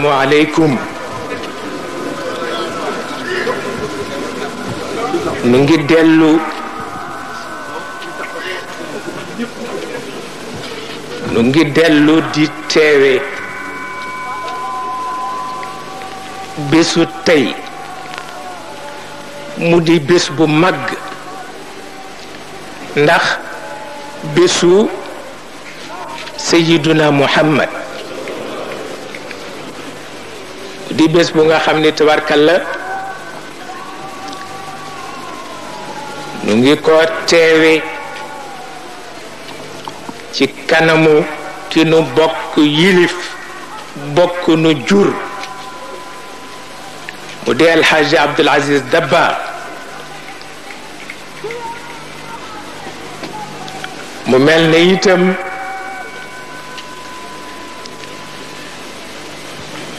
assalaamu aleykum. nu ngi dellu di teewe bésu tey mu di bés bu màgg ndax bésu Sayyiduna Muhammad di bés bu nga xam ni tabarkalla nu ngi ko teewe ci kanamu ki nu bokk yilif bokk nu jur mu di Alxaaji Abdul Aziz Dabakh mu mel ne itam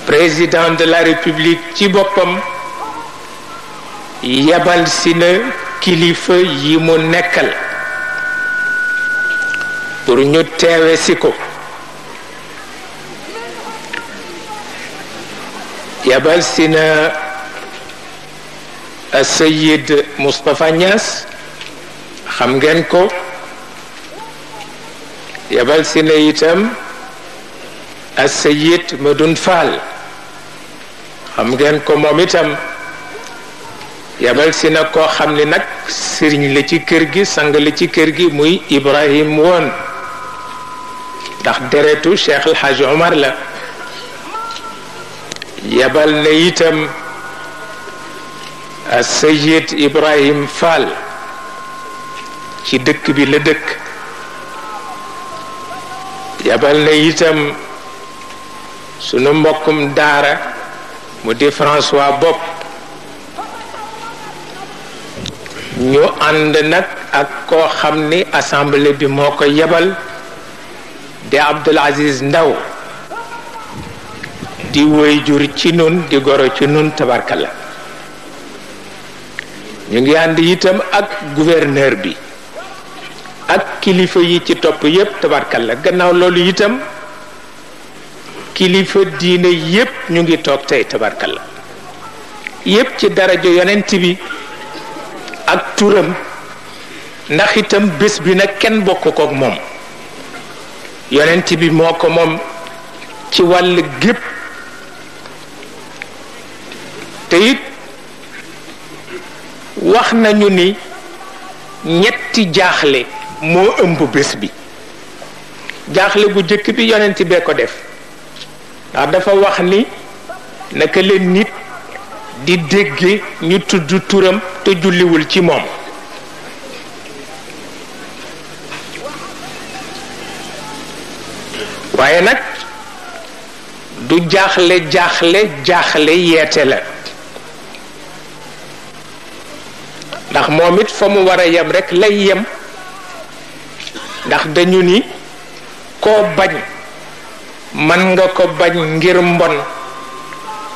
président de la République ci boppam yabal si na kilifa yi mu nekkal pour ñu teewe si ko yabal si na Sayid Moustapha Niass xam ngeen ko yabal si na itam Sayid Medoune Fall xam ngeen ko moom itam yabal si na koo xam ni nag sëriñ la ci kër gi sang la ci kër gi muy Ibrahim woon ndax deretu Cheikh El Hadj Omar la yabal na itam Sayid Ibrahim Fall ci dëkk bi la dëkk yabal na itam sunu mbokkum daara mu di François Bopp ñu ànd nag ak koo xam ni assemblée bi moo ko yebal di Abdul Aziz Ndaw di waajur ci nun di goro ci nun tabarkalla ñu ngi ànd itam ak gouverneur bi ak kilifa yi ci topp yépp tabarkalla gannaaw loolu itam kilifa diine yépp ñu ngi toog tey tabarkalla yépp ci daraja yonent bi ak turam ndax itam bés bi nag kenn bokk kook moom yonent bi moo ko moom ci wàll gépp te it wax nañu ni ñetti jaaxle moo ëmb bés bi jaaxle bu jëkk bi yonent bee ko def ndax dafa wax ni naka leen nit di dégge ñu tudd turam te julliwul ci moom waaye nag du jaaxle yeete la ndax moom it fa mu war a yem rekk lay yem ndax dañu ni koo bañ man nga ko bañ ngir mbon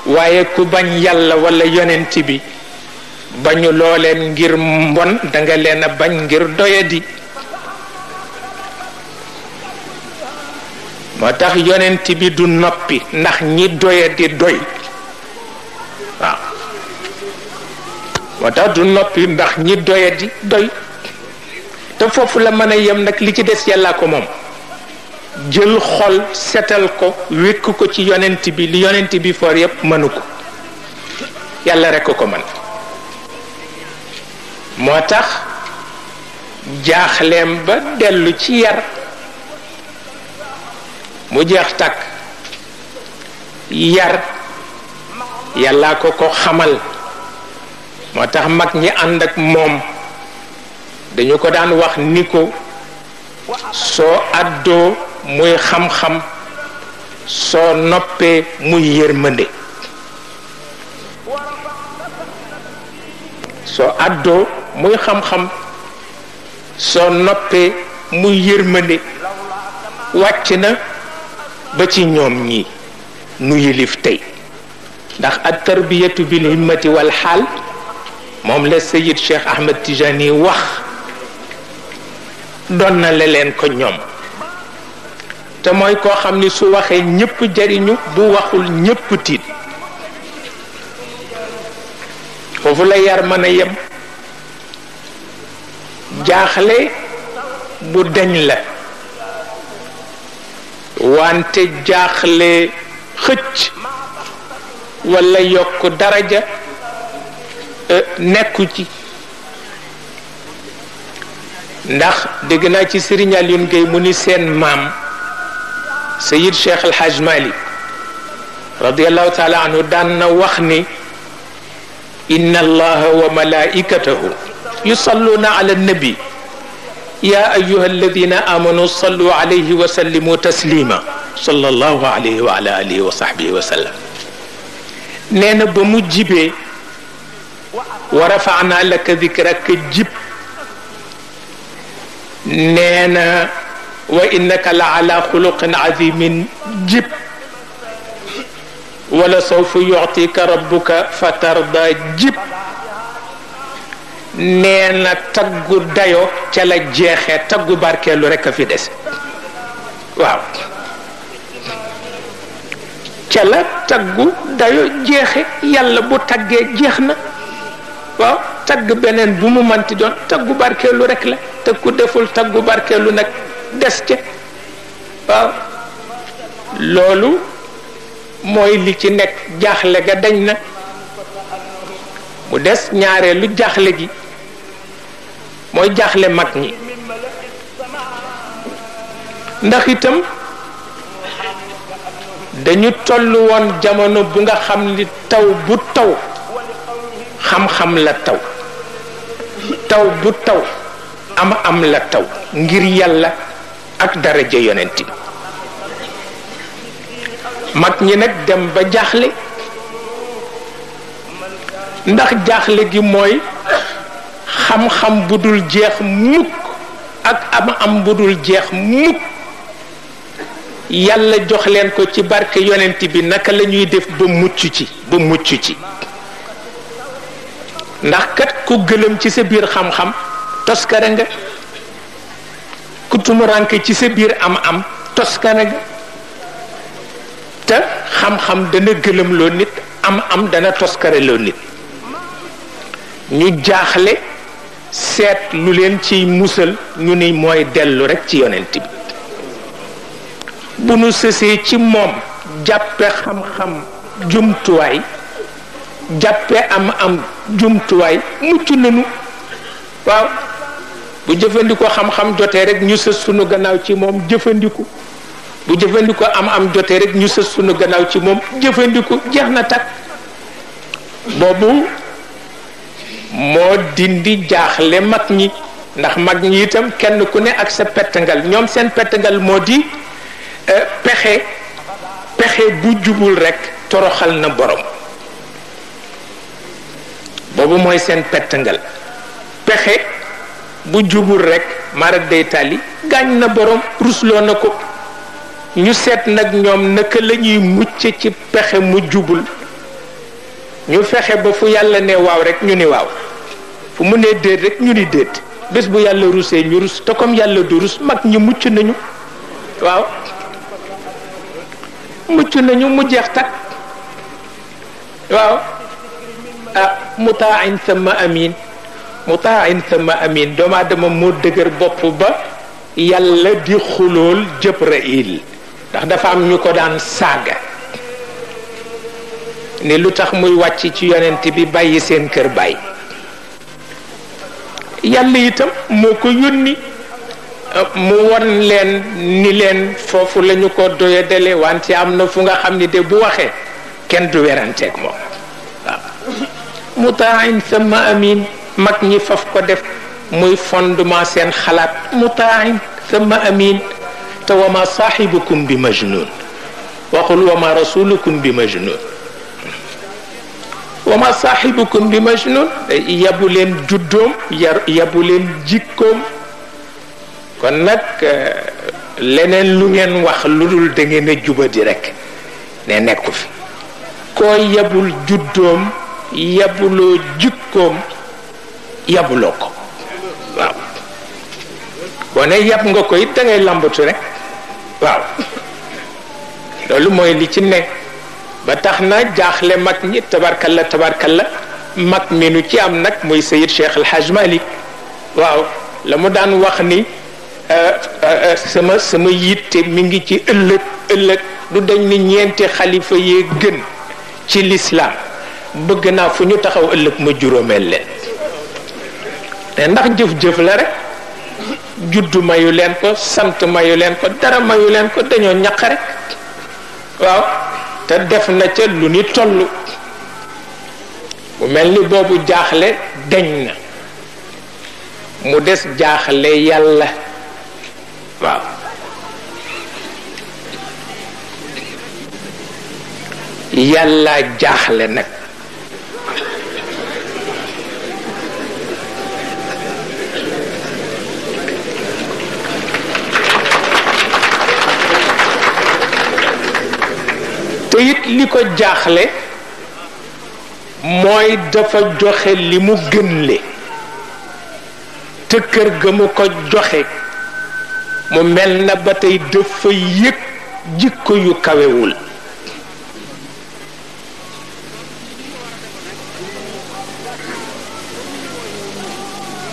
waaye ku bañ yàlla walla yonent bi bañu loo leen ngir mbon danga leen a bañ ngir doyadi moo tax yonent bi du noppi ndax ñi doyadi doy waaw moo tax du noppi ndax ñi doyadi doy te foofu la mën a yem nag li ci des yàllaa ko moom jël xol setal ko wékk ko ci yonent bi li yonent bi for yépp mënu ko yàlla rekk ko mën moo tax jaaxleem ba dellu ci yar mu jeex takk yar yàllaa ko ko xamal moo tax mag ñi ànd ak moom dañu ko daan wax ni ko soo àddoo muy xam-xam soo noppee muy yërmande soo àddoo muy xam-xam soo noppee muy yërmande wàcc na ba ci ñoom ñi nu yilif tey ndax at tarbiyatu bil himmati wal xaal moom la Sayid Cheikh Ahmed Tijani wax doon na leen ko ñoom te mooy koo xam ni su waxee ñépp jariñu bu waxul ñépp tiit foofu la yar mën a yem jaaxle bu dañ la wante jaaxle xëcc walla yokk daraja nekku ci ndax dégg naa ci Serigne Alioune Gueye mu ni seen maam Sayid Cheikh El Hadj Malick radiallahu taala anhu daan na wax ni inna allaha wa malaikatahu yusalluna ala nabi ya ayuha alladina amanu sallu alayhi wa sallimu taslima sallallahu alayhi wa ala alihi wa sahbihi wa sallam nee na ba mu jibee wa rafana laka dikraka jib nee na wa innaka la ala xuluqin azimin jib wala sawfa yu'tika rabbuka fatarda jib nee na taggu dayo ca la jeexee taggu barkeelu rekk a fi des waaw ca la taggu dayo jeexe yàlla bu taggee jeex na waaw tagg beneen bu mu manti doon taggu barkeelu rekk la te ku deful taggu barkeelu nag des ca waaw loolu mooy li ci nekk jaaxle ga dañ na mu des ñaareelu jaaxle gi mooy jaaxle mag ñi ndax itam dañu toll woon jamono bu nga xam ni taw bu taw xam-xam la taw taw bu taw am la taw ngir yàlla ak daraja yonent bi mag ñi nag dem ba jaaxle ndax jaaxle gi mooy xam-xam bu dul jeex mukk ak am bu dul jeex mukk yàlla jox leen ko ci barke yonent bi naka la ñuy def ba mucc ci ndax kat ku gëlëm ci sa biir xam-xam toskare nga ku tumuranke ci sa biir am toskare nga te xam-xam dana gëlëm loo nit am dana toskare loo nit ñu jaaxle seet lu leen ciy musal ñu ni mooy dellu rekk ci yonent bi bu nu sësee ci moom jàppe xam-xam jumtuwaay jàppe am jumtuwaay mucc nañu waaw bu jëfandikoo xam-xam jotee rek ñu sës sunu gannaaw ci moom jëfandiku bu jëfandikoo am jotee rek ñu sës sunu gannaaw ci moom jëfandiku jeex na takk boobu moo dindi jaaxle mag ñi ndax mag ñi itam kenn ku ne ak sa pettangal ñoom seen pettangal moo di pexe bu jubul rekk toroxal na borom boobu mooy seen pettangal pexe bu jubul rekk mara day tali gaañ na borom rusloo na ko ñu seet nag ñoom naka la ñuy mucc ci pexe mu jubul ñu fexe ba fu yàlla ne waaw rekk ñu ni waaw fu mu ne déet rekk ñu ni déet bés bu yàlla rusee ñu rus te comme yàlla du rus mag ñi mucc nañu waaw mucc nañu mu jeex takk waaw mutaan thumma amin mutaan thumma amin doomu aadama moo dëgër bopp ba yàlla di xulool Jibril ndax dafa am ñu ko daan saaga ni lu tax muy wàcc ci yonent bi bàyyi seen kër bàyyi yàlla itam moo ko yónni mu won leen ni leen foofu lañu ko doyadale wante am na fu nga xam ni de bu waxee kenn du weranteeg moom waaw mutaan thumma amin mag ñi faf ko def muy fondement seen xalaat mutaan thumma amin te wa ma saaxibukum bi majnun waxul wa ma rasulukum bi majnun wa ma saaxibukum bi majnun yabu leen juddoom yabu leen jikkoom kon nag leneen lu ngeen wax lu dul da ngeen a jubadi rekk ne nekku fi koo yabul juddoom yabuloo jikkoom yabuloo ko waaw boo ne yab nga ko it da ngay lambatu rek waaw loolu mooy li ci ne ba tax na jaaxle mag ñi tabarkalla mag mi nu ci am nag muy Seyid Cheikh El Hadj Malick waaw la mu daan wax ni sama yitte mi ngi ci ëllëg du dañ ni ñeenti xalifa yee gën ci lislaam bëgg naa fu ñu taxaw ëllëg ma juróomeel leen te ndax jëf-jëf la rek juddu mayu leen ko sant mayu leen ko dara mayu leen ko dañoo ñaq rek waaw te def na ca lu ni toll mu mel ni boobu jaaxle deñ na mu des jaaxle yàlla waaw yàlla jaaxle nag te it li ko jaaxle mooy dafa joxe li mu gënle te kër ga mu ko joxe mu mel na ba tey dafa yëg jikko yu kawewul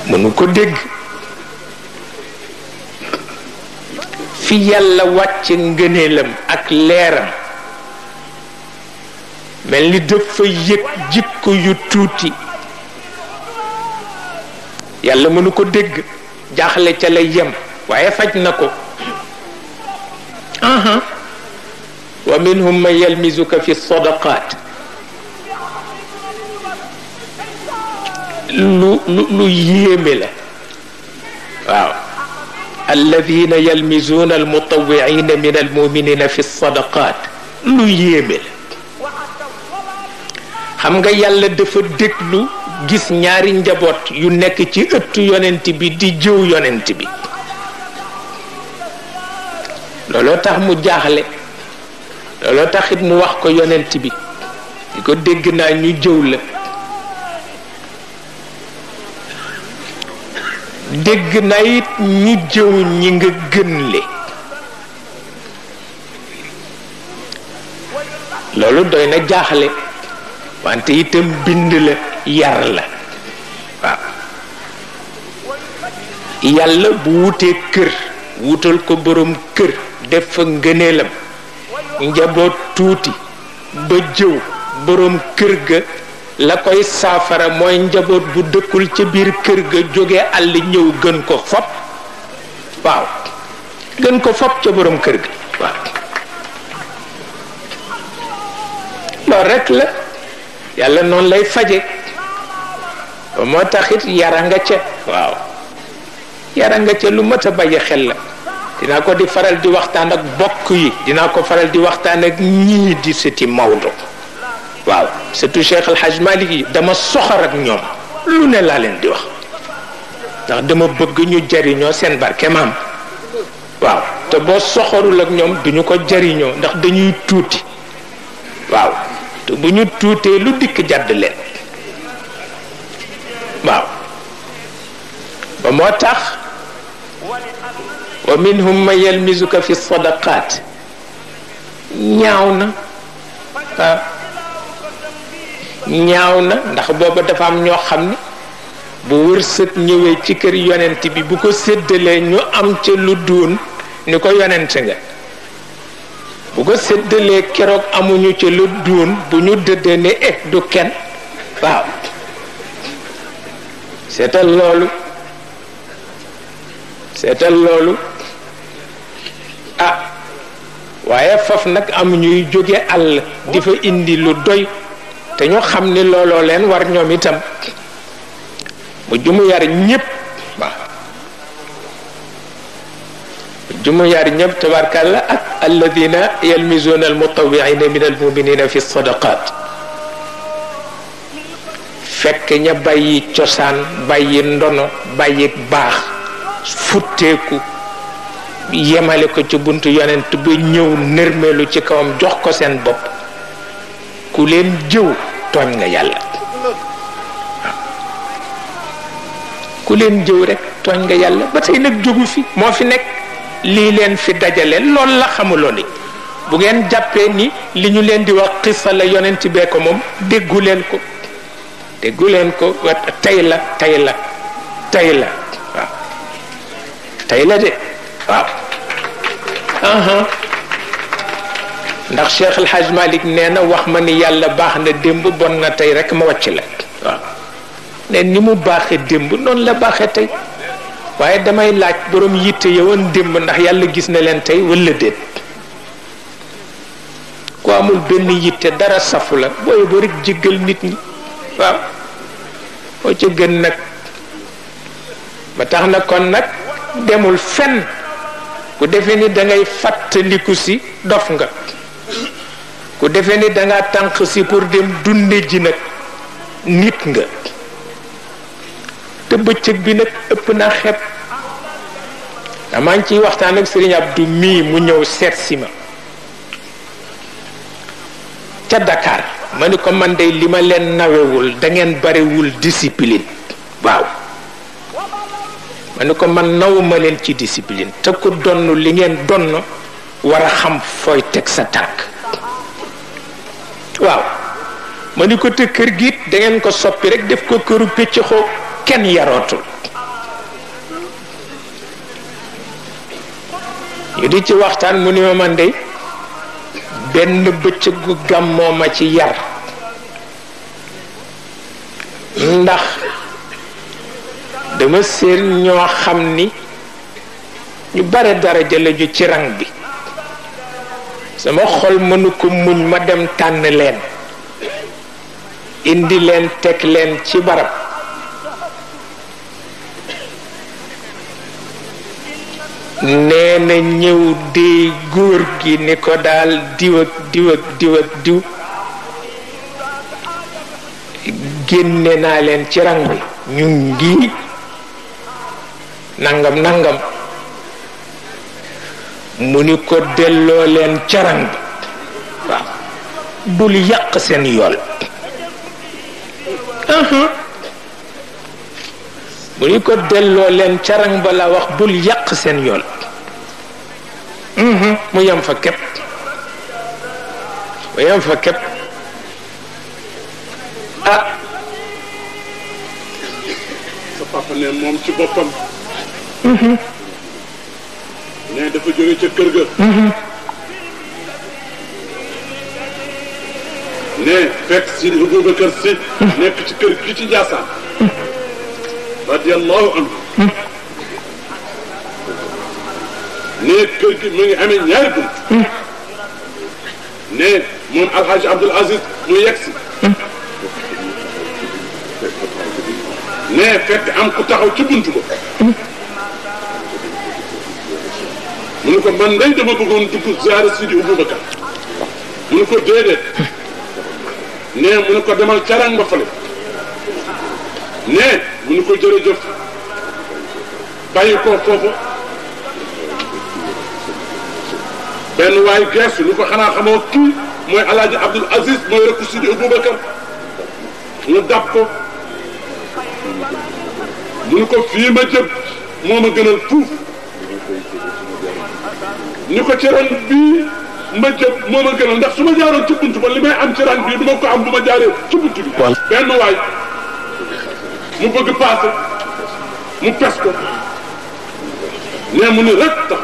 mënu ko dégg fi yàlla wàcce ngëneelam ak leeram mel ni dafa yëg jikko yu tuuti yàlla mënu ko dégg jaaxle ca la yem waaye faj na ko wa minhum man yalmizuka fi sadaqat lu yéeme la waaw alladina yalmizuna almutawwi'ina min almuminina fi sadaqat lu yéeme la xam nga yàlla dafa déglu gis ñaari njaboot yu nekk ci ëttu yonent bi di jëw yonent bi looloo tax mu jaaxle looloo tax it mu wax ko yonent bi di ko dégg naa ñu jëw la dégg naa it ñu jëw ñi nga gënle loolu doy na jaaxle wante itam bind la yar la waaw yàlla bu wutee kër wutal ko borom kër def fa ngëneelam njaboot tuuti ba jëw borom kër ga la koy saafara mooy njaboot bu dëkkul ca biir kër ga jóge àll ñëw gën ko fop waaw gën ko fop ca borom kër ga waaw loolu rek la yàlla noonu lay faje ba moo taxit yara nga ca waaw yara nga ca lu mat a bàyyi xel la dinaa ko di faral di waxtaan ak bokk yi dinaa ko faral di waxtaan ak ñii di sëti Maodo waaw surtout Cheikh El Hadj Malick yi dama soxor ak ñoom lu ne laa leen di wax ndax dama bëgg ñu jariñoo seen barke maam waaw te boo soxorul ak ñoom duñu ko jariñoo ndax dañuy tuuti waaw te bu ñu tuutee lu dikk jàdd leen waaw ba moo tax wa minhum man yalmizuka fi sadaqat ñaaw na waaw ñaaw na ndax booba dafa am ñoo xam ni bu wërsëg ñëwee ci kër yonent bi bu ko séddalee ñu am ca lu duun ni ko yonent nga bu ko séddalee keroog amuñu ca lu duun bu ñu dëddee ne du kenn waaw seetal loolu waaye faf nag am ñuy jóge àll di fa indi lu doy te ñu xam ni looloo leen war ñoom itam mu jumu yar ñépp waaw jumu yar ñépp tabarkalla ak alladina yalmizuna almutawwi'ina min almuminina fi sadaqat fekk ña bàyyi cosaan bàyyi ndono bàyyi baax futteeku yemale ko ci buntu yonent ba ñëw nërmeelu ci kawam jox ko seen bopp ku leen jëw tooñ nga yàlla ku leen jëw rek tooñ nga yàlla ba tey nag jógu fi moo fi nekk lii leen fi dajale lool la xamuloo ni bu ngeen jàppee ni li ñu leen di wax xissa la yonent bee ko moom déggu leen ko tey la waaw tey la de waaw ndax Cheikh El Hadj Malick nee na wax ma ni yàlla baax na démb bon na tey rek ma wàcc la waaw ne ni mu baaxee démb noonu la baaxee tey waaye damay laaj borom yitte yowoon démb ndax yàlla gis na leen tey wala déet ku amul benn yitte dara safu la booy ba rek jéggal nit ñi waaw moo ca gën nag ba tax na kon nag demul fenn ku defee ni dangay fàttaliku si dof nga ku defee ni danga tànq si pour dem dunde ji nag nit nga te bëccëg bi nag ëpp naa xeeb maa ngi ciy waxtaan ak Serigne Abdou mii mu ñëw seet si ma ca Dakar ma ni ko man de li ma leen nawewul da ngeen barewul discipline waaw ma ni ko man nawuma leen ci discipline te ku donn li ngeen donn war a xam fooy teg sa tànk waaw ma ni ko te kër gi da ngeen ko soppi rek def ko këru pécc xoo kenn yarootul ñu di ci waxtaan mu ni ma man de benn bëccëgu gàmmoo ma ci yar ndax dama seen ñoo xam ni ñu bare daraja la ju ci rang bi sama xol mënu ko muñ ma dem tànn leen indi leen teg leen ci barab nee na ñëw dee góor gi ni ko daal diw ak diw ak diw ak diw génne naa leen ci rang bi ñu ngi nangam nangam mu ni ko delloo leen ca rang bi waaw bul yàq seen yool mu ni ko delloo leen ca rang ba la wax bul yàq seen yool mu yem fa képp ah sa papa ne moom ci boppam ne dafa jóge ca kër ga ne fekk si Aboubacar Si nekk ci kër gi ci Njaasaan radiyallahu anhu ne kër gi mu ngi amee ñaari bunt ne moom Alhaji Abdoul Aziz mu yegg si ne fekk am ku taxaw ci buntu ba mu ne ko man day dama bëggoon dugg ziyaara Sidi Aboubacar mu ne ko déedéet ne mu ne ko demal carang ba fale ne mu ne ko jërëjëf bàyyi ko foofu benn waay geesu ni ko xanaa xamoo kii mooy Alaaji Abdoul Aziz mooy rekku Sidi Aboubacar mu dab ko mu ne ko fii ma jëm moo ma gënal fuuf ni ko ci ran bii ma jëm moo ma gënal ndax su ma jaaroon ci bunt ba li may am ci ran bii du ma ko am bu ma jaaree ci bunt bi benn waay mu bëgg paase mu pes ko ne mu ni rek tax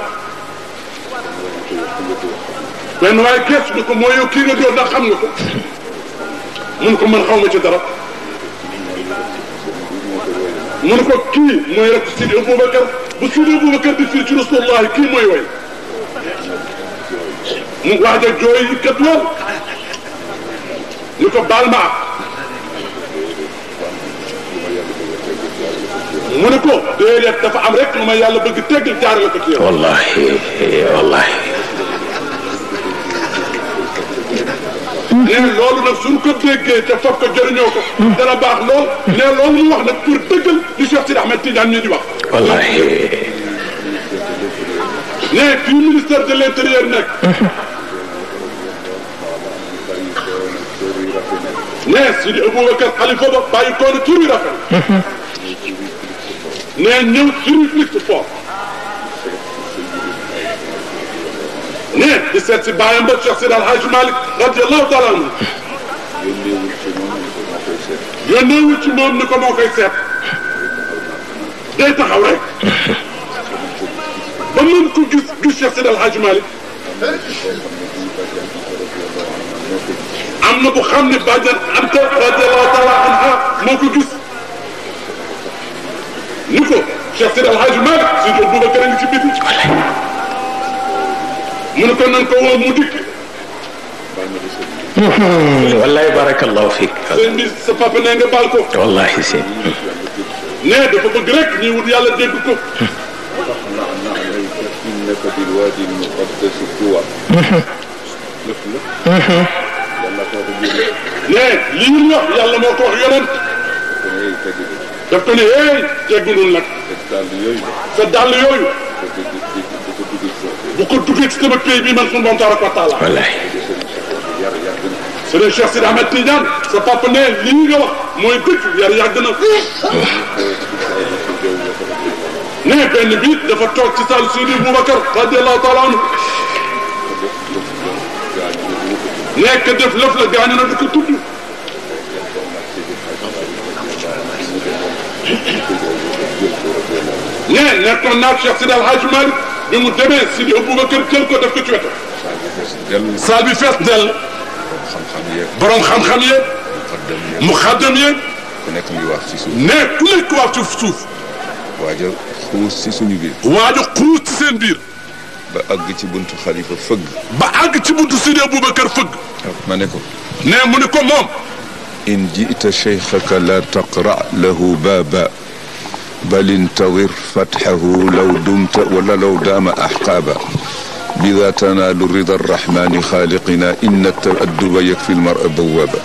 benn waay geesu ni ko mooy yow kii nga doon ndax xam nga ko mun ko man xaw ma ci dara mu ne ko kii mooy rek Sidi Aboubacar bu Sidi Aboubacar di fii ci Rasulullah kii mooy way mu waaj a jooy kat lool ni ko baal ma ak mu ne ko déedéet dafa am rek lu ma yàlla bëgg teggal jaarale ko ci yow wallahi ne loolu nag suñ ko déggee te foog ko jëriñoo ko dana baax lool ne loolu mu wax nag pour dëggal li Cheikh Sidi Ahmed Tidiane ñu di wax wallahi ne fii ministère de l'intérieur nekk ne Sidi Aboubacar xalifa ba bàyyi koonu tur yu rafet ne ñëw sur fixe fort ne di seet si bàyyam ba Cheikh Seydi El Hadji Malick radiyallahu taala anhu yónneewul ci moom ni ko moo koy seet day taxaw rek ba mën ko gis Cheikh Seydi El Hadji Malick am na ko xam ne bàjjan Anta radiyallahu taala anha moo ko gis ni ko Cheikh Seydi El Hadji Malick Seydi Aboubacar a ngi ci biti mu ne ko nan ko woo mu dikk wallahi barakallahu fiik sëñ bi sa papa ne nga baal ko wallahi si ne dafa bëgg rek ñuy wut yàlla dégg ko innaka bil wadi al muqaddas tuwa ne lii ñu wax yàlla moo ko wax yonent daf ko ne hey teggulul nag sa dàll yooyu bu ko duggee ci sama pays bi man sunu borom tabaraka wa taala wallahi Sëriñ Cheikh Sidi Ahmed Tidiane sa papa ne lii nga wax mooy dëgg yar yàgg na ne benn bi dafa toog ci saal Seydi Boubacar radiyallahu taala anhu nekk def lëf la gaañu na di ko tudd ne nekkoon naag Cheikh Sidi El Hadji Malick bi mu demee Seydi Boubacar jël ko def ko ci wetam saal bi fees dell borom xam-xam yeeg mu xaddam yeeg ku nekk ngi wax ci suuf ne ku nekk wax ci suuf waaja xuus ci suñu biir waaja xuus ci seen biir ba àgg ci buntu xalifa fëgg ba àgg ci buntu Seydi Boubacar fëgg ma ne ko ne mu ne ko moom in ji'ta cheikhaka la taqra lahu baaba bal intadir fatxahu law dumta wala law daama axqaaba bida tanaalu rida arrahmani xaaliqina inna taadduba yakfi lmara bawaaba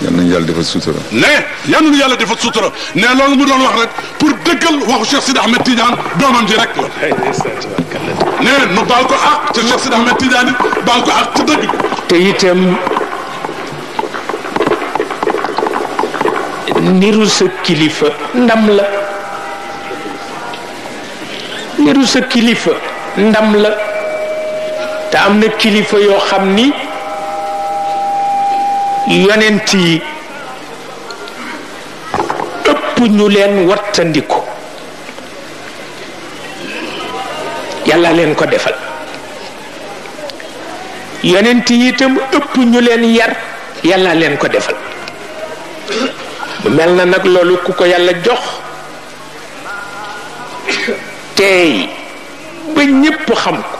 yal nañu yàlla defal sutura ne yal nañu yàlla defal sutura ne loolu mu doon wax rek pour dëggal waxu Cheikh Sidi Ahmed Tidiane doomam ji rek la ne nu baal ko ak te Cheikh Sidi Ahmed Tidiane baal ko ak te dëgg te itam niru sa kilifa ndam la niru sa kilifa ndam la te am na kilifa yoo xam ni yonent yi ëpp ñu leen wattandiku yàlla leen ko defal yonent yi itam ëpp ñu leen yar yàlla leen ko defal bu mel na nag loolu ku ko yàlla jox teey ba ñépp xam ko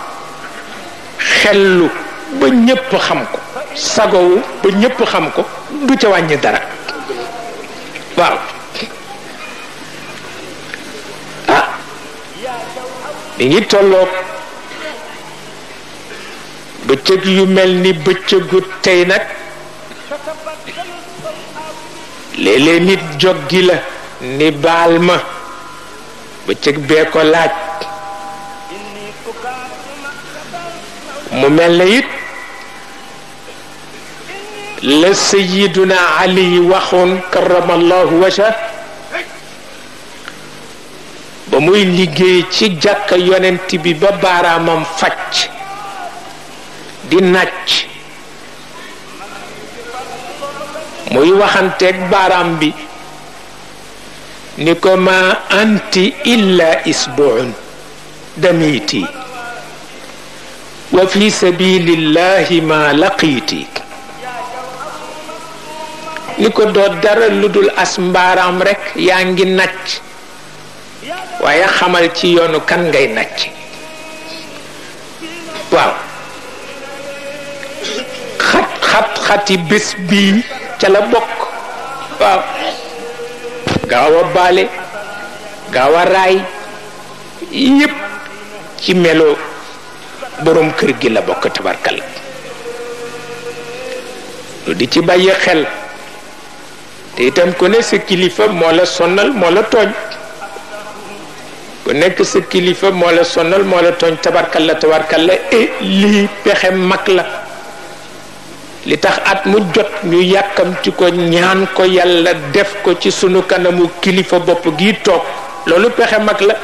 xellu ba ñépp xam ko sagowu ba ñépp xam ko du ca wàññi dara waaw ah mi ngi tolloog bëccëg yu mel ni bëccëgu tey nag léeg-léeg nit joggi la ni baal ma bëccëg bee ko laaj mu mel na it la sayiduna ali waxoon karamallahu wajha ba muy liggéey ci jàkka yonent bi ba baaraamam facc di nàcc muy waxanteeg baaraam bi ni ko ma anti illa isbuun damiti wa fi sabilillahi ma laqiiti ni ko doo dara lu dul as mbaaraam rekk yaa ngi nàcc waaye xamal ci yoonu kan ngay nàcc waaw xati bés bii ca la bokk waaw gaaw a baale gaaw a raay yépp ci melo boroom kër gi la bokk tabarkal lu di ci bàyyi xel te itam ku ne sa kilifa moo la sonnal moo la tooñ ku nekk sa kilifa moo la sonnal moo la tooñ tabarkal la et lii pexe mag la li tax at mu jot ñu yàkkamti ko ñaan ko yàlla def ko ci sunu kanamu kilifa bopp gi toog loolu pexe mag la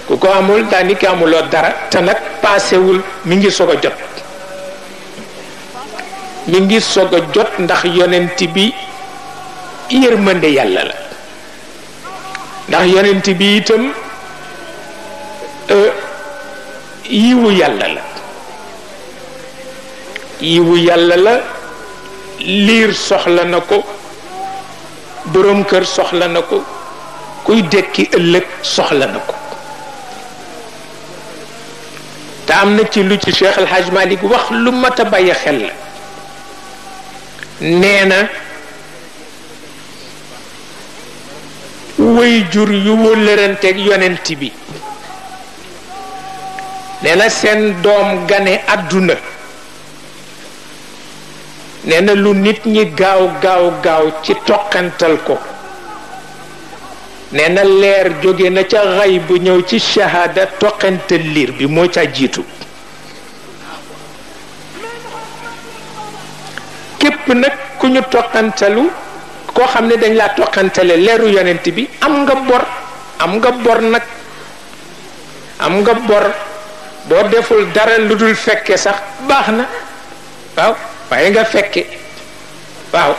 ku ko amul daanaka amuloo dara te nag paasewul mi ngi soog a jot mi ngi soog a jot ndax yonent bi yërmande yàlla la ndax yonent bi itam yiwu yàlla la yiwu yàlla la liir soxla na ko boroom kër soxla na ko kuy dekki ëllëg soxla na ko te am na ci lu ci Cheikh El Hadj Malick wax lu mat a bàyyi xel la nee na way jur yu wëllëranteeg yonent bi nee na seen doom gane àdduna nee na lu nit ñi gaaw gaaw gaaw ci toqantal ko nee na leer jóge na ca xay bu ñëw ci shahada toqantal liir bi moo ca jiitu képp nag ku ñu toqantalu koo xam ne dañ laa toqantale leeru yonent bi am nga bor nag am nga bor boo deful dara lu dul fekke sax baax na waaw waaye nga fekke waaw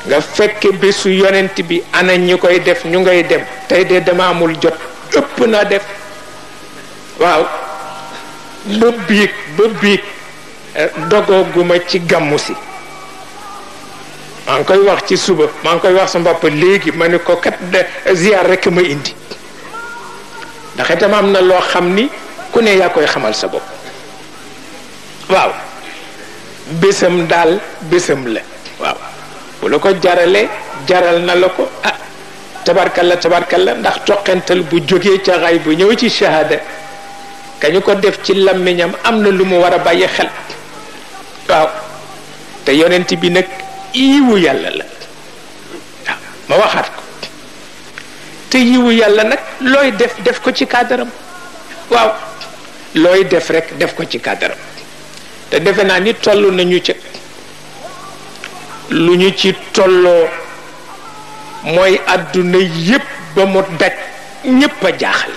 nga fekke bésu yonent bi ana ñi koy def ñu ngay dem tey de dama amul jot ëpp naa def waaw ba biig dogooguma ci gàmmu si maa ngi koy wax ci suba maa ngi koy wax sa mbàpp léegi ma ne ko kat ziar rek ma indi ndax itam am na loo xam ni ku ne yaa koy xamal sa bopp waaw bésam daal bésam la waaw bu la ko jaralee jaral na la ko ah tabarkalla ndax toqental bu jógee ca xay bu ñëw ci shahada kañu ko def ci làmmiñam am na lu mu war a bàyyi xel waaw te yonent bi nag yiwu yàlla la waaw ma waxaat ko te yiwu yàlla nag looy def ko ci kàddaram waaw looy def rek def ko ci kàddaram te defe naa ni toll nañu ca lu ñu ci tolloo mooy àdduna yépp ba mu daj ñépp a jaaxle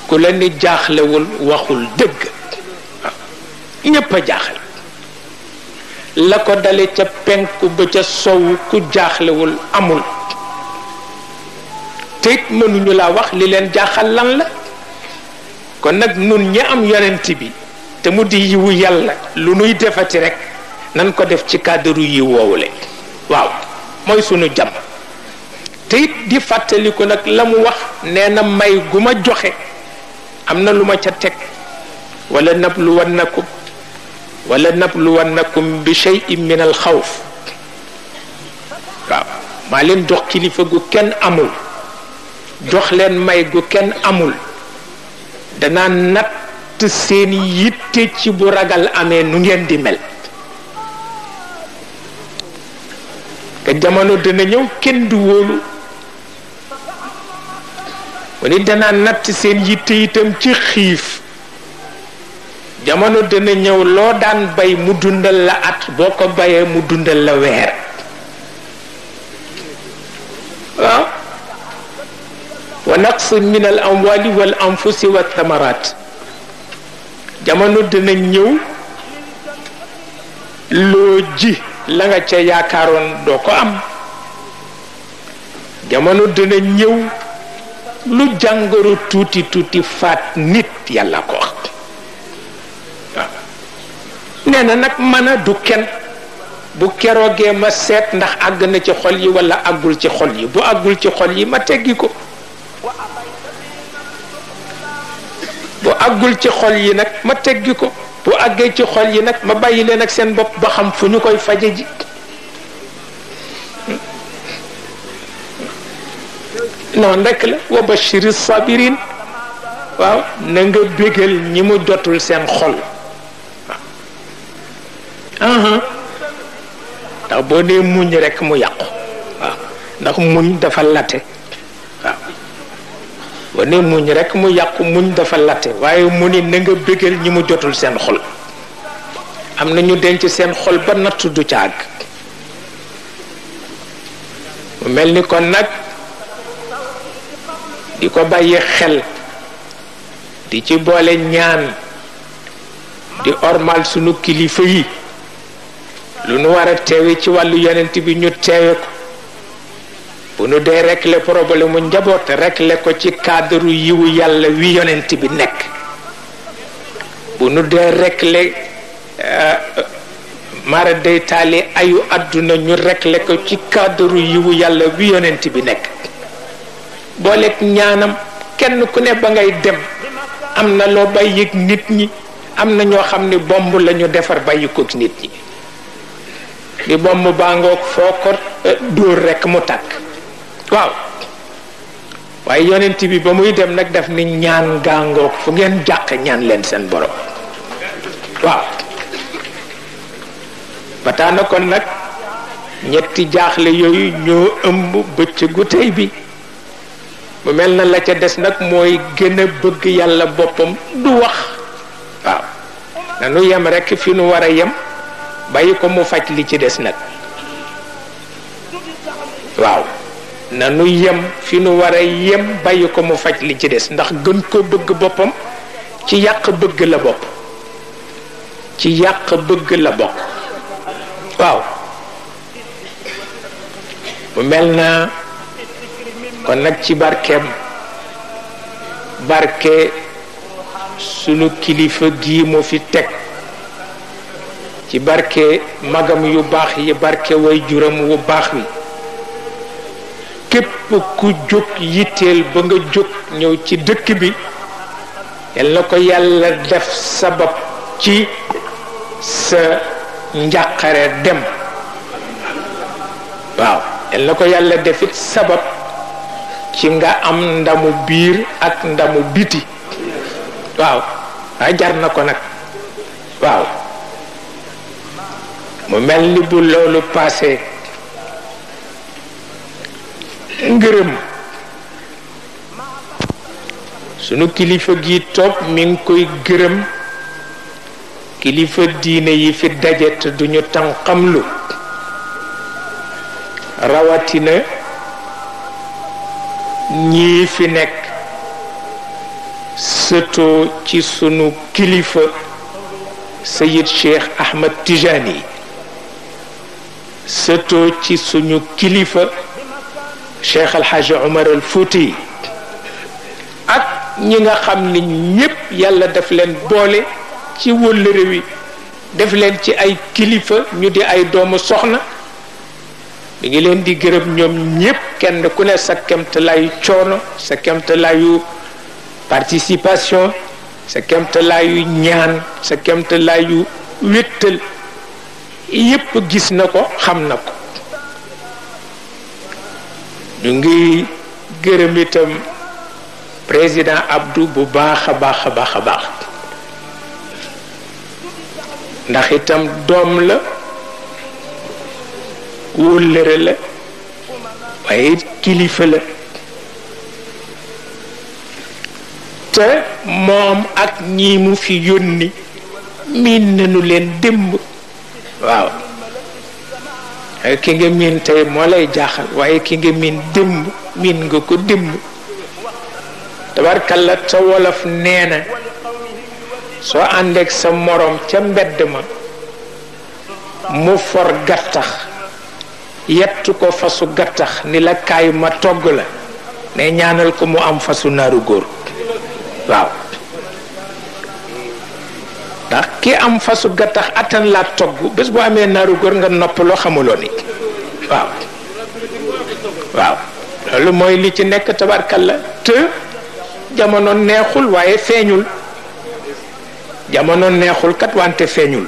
ku la ni jaaxlewul waxul dëgg waaw ñépp a jaaxle la ko dale ca penku ba ca sowu ku jaaxlewul amul te it mënuñu laa wax li leen jaaxal lan la kon nag nun ñi am yonent bi te mu di yiwu yàlla lu nuy defati rek nan ko def ci cadre yi woowule waaw mooy sunu jàmm te it di fàttaliku nag la mu wax nee na may gu ma joxe am na lu ma ca teg wala nabluwannakum bi shay'in min al xawf waaw maa leen jox kilifa gu kenn amul jox leen may gu kenn amul danaa natt seen yitte ci bu ragal amee nu ngeen di mel te jamono dana ñëw kenn du wóolu wala danaa natt seen yitte itam ci xiif jamono dana ñëw loo daan bay mu dundal la at boo ko bayee mu dundal la weer waaw wa naqsin min al amwali wal anfusi wa thamarat jamono dana ñëw loo ji la nga ca yaakaaroon doo ko am jamono dana ñëw lu jàngoro tuuti tuuti faat nit yàlla ko wax waaw nee na nag mën a du kenn bu keroogee ma seet ndax àgg na ci xol yi wala àggul ci xol yi bu àggul ci xol yi ma teggi ko bu àggul ci xol yi nag ma teggi ko bu àggee ci xol yi nag ma bàyyi leen ak seen bopp ba xam fu ñu koy faje ji noonu rek la wa bashiri sabirin waaw na nga bégal ñi mu jotul seen xol waaw ndax boo dee muñ rek mu yàqu waaw ndax muñ dafa late waaw boo dee muñ rek mu yàqu muñ dafa late waaye mu ni na nga bégal ñi mu jotul seen xol am na ñu denc seen xol ba natt du ca àgg mu mel ni kon nag di ko bàyyi xel di ci boole ñaan di ormal sunu kilifa yi lu nu war a teewe ci wàllu yonent bi ñu teewe ko bu nu dee régler problème mu njaboot régler ko ci cadre yiwu yàlla wi yonent bi nekk bu nu dee régler mara day taali ayu àdduna ñu régler ko ci cadre yiwu yàlla wi yonent bi nekk booleeg ñaanam kenn ku ne ba ngay dem am na loo bàyyi nit ñi am na ñoo xam ni bomb la ñu defar bàyyi ko nit ñi bi bomb baa ngoog foo ko dóor rekk mu tàkk waaw waaye yonent bi ba muy dem nag daf ni ñaan gaa ngoog fu ngeen jàq ñaan leen seen borom waaw ba tax na kon nag ñetti jaaxle yooyu ñoo ëmb bëccëgu tey bi mu mel na la ca des nag mooy gën a bëgg yàlla boppam du wax waaw nanu yem rekk fi nu war a yem bàyyi ko mu faj li ci des nag waaw nanu yem fi nu war a yem bàyyi ko mu faj li ci des ndax gën ko bëgg boppam ci yàq bëgg la bopp ci yàq bëgg la bokk waaw mu mel na kon nag ci barkeem barke sunu kilifa gii mu fi teg ci barke magam yu baax yi barke way juram wu baax wi képp ku jóg yitteel ba nga jóg ñëw ci dëkk bi yal na ko yàlla def sabab ci sa njàqare dem waaw yal na ko yàlla defit sabab ci nga am ndamu biir ak ndamu biti waaw jar na ko nag waaw mu mel ni bu loolu passé ngërëm sunu kilifa gi toog mi ngi koy gërëm kilifa diine yi fi daje te duñu tànqamlu rawatina ñii fi nekk sëtoo ci sunu kilifa Sayid Cheikh Ahmed Tijani sëtoo ci suñu kilifa Cheikh Alhaji Omar al Fouti ak ñi nga xam ni ñépp yàlla daf leen boole ci wëllëre wi def leen ci ay kilifa ñu di ay doomu soxna mi ngi leen di gërëm ñoom ñépp kenn ku ne sa kemtalaayu coono sa kemtalaayu participation sa kemtalaayu ñaan sa kemtalaayu wéttal yépp gis na ko xam na ko ñu ngi gërëm itam président Abdou bu baax a baax a baax a baax ndax itam doom la wóllëre la waaye kilifa la te moom ak ñi mu fi yónni miin nañu leen démb waaw ki nga miin tey moo lay jaaxal waaye ki nga miin démb miin nga ko démb tabarkalla te wolof nee na soo àndeek sa morom ca mbedd ma mu for gattax yettu ko fasu gattax ni la kaay ma togg la ne ñaanal ko mu am fasu naaru góor waaw ndax ki am fasu gattax attan laa togg bés bu amee naaru góor nga noppaloo xamuloo ni waaw waaw loolu mooy li ci nekk tabarkalla te jamono neexul waaye feeñul jamono neexul kat wante feeñul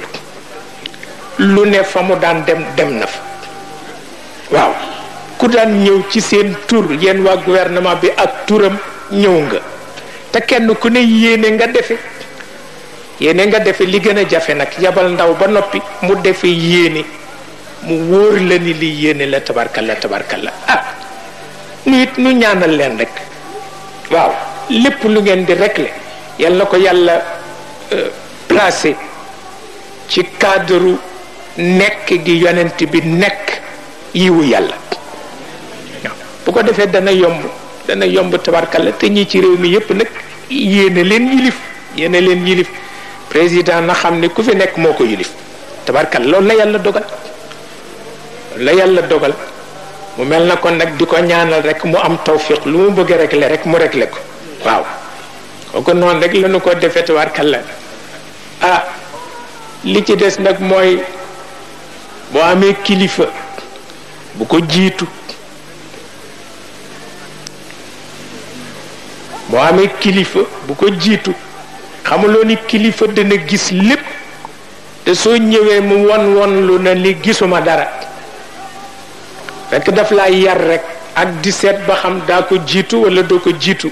lu ne fa mu daan dem na fa waaw ku daan ñëw ci seen tur yéen waa gouvernement bi ak turam ñëw nga te kenn ku ne yéene nga defe li gën a jafe nag yabal ndaw ba noppi mu defe yéene mu wóor la ni li yéene la tabarkalla nu ñaanal leen rek waaw lépp lu ngeen di régler yal na ko yàlla placé ci cadre nekk gi yonent bi nekk yiwu yàlla bu ko defee dana yomb dana yomb tabarkalla te ñi ci réew mi yépp nag yéene leen yilif président na xam ne ku fi nekk moo ko yilif tabarkalla loolu la yàlla dogal mu mel na kon nag di ko ñaanal rek mu am tawfiq lu mu bëgg a régler rek mu régler ko waaw kooku noonu rek la nu ko defee tabarkalla li ci des nag mooy boo amee kilifa bu ko jiitu xamuloo ni kilifa dana gis lépp te soo ñëwee mu won lu na li gisuma dara fekk daf laa yar rek ak di seet ba xam daa ko jiitu wala doo ko jiitu